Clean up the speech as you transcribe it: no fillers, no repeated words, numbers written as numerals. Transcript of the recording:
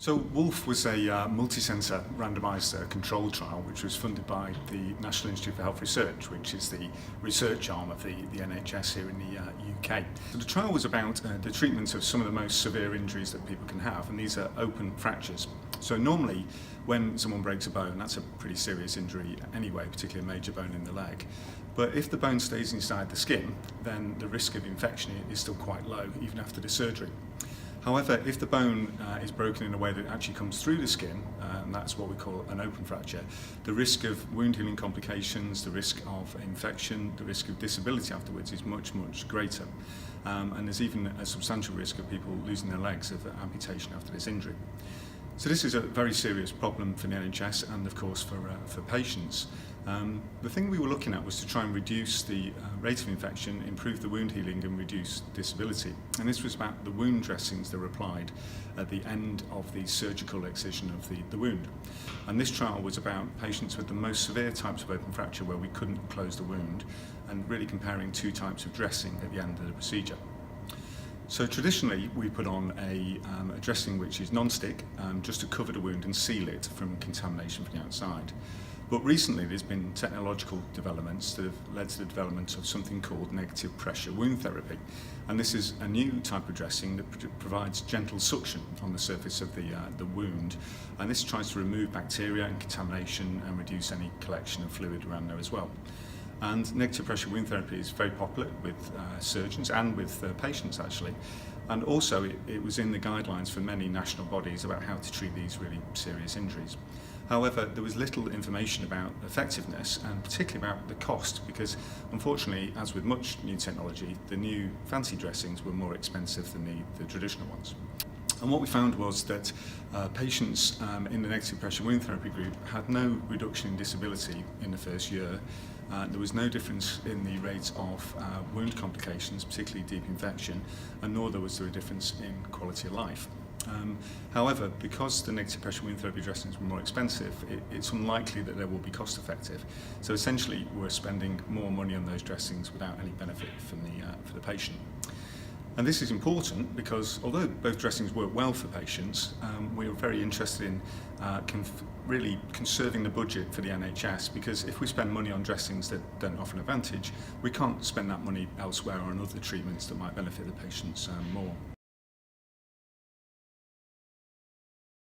So WOLLF was a multi-centre randomised controlled trial which was funded by the National Institute for Health Research, which is the research arm of the NHS here in the UK. So the trial was about the treatment of some of the most severe injuries that people can have, and these are open fractures. So normally when someone breaks a bone, that's a pretty serious injury anyway, particularly a major bone in the leg. But if the bone stays inside the skin, then the risk of infection is still quite low, even after the surgery. However, if the bone is broken in a way that actually comes through the skin, and that's what we call an open fracture, the risk of wound healing complications, the risk of infection, the risk of disability afterwards is much, much greater. And there's even a substantial risk of people losing their legs of amputation after this injury. So this is a very serious problem for the NHS and of course for patients. The thing we were looking at was to try and reduce the rate of infection, improve the wound healing and reduce disability. And this was about the wound dressings that were applied at the end of the surgical excision of the wound. And this trial was about patients with the most severe types of open fracture where we couldn't close the wound, and really comparing two types of dressing at the end of the procedure. So traditionally we put on a dressing which is non-stick, just to cover the wound and seal it from contamination from the outside. But recently there's been technological developments that have led to the development of something called negative pressure wound therapy. And this is a new type of dressing that provides gentle suction on the surface of the wound. And this tries to remove bacteria and contamination and reduce any collection of fluid around there as well. And negative pressure wound therapy is very popular with surgeons and with patients actually. And also it was in the guidelines for many national bodies about how to treat these really serious injuries. However, there was little information about effectiveness and particularly about the cost, because unfortunately, as with much new technology, the new fancy dressings were more expensive than the traditional ones. And what we found was that patients in the negative pressure wound therapy group had no reduction in disability in the first year. There was no difference in the rate of wound complications, particularly deep infection, and nor was there a difference in quality of life. However, because the negative pressure wound therapy dressings were more expensive, it's unlikely that they will be cost effective. So essentially we're spending more money on those dressings without any benefit for the patient. And this is important because although both dressings work well for patients, we are very interested in really conserving the budget for the NHS, because if we spend money on dressings that don't offer an advantage, we can't spend that money elsewhere on other treatments that might benefit the patients more.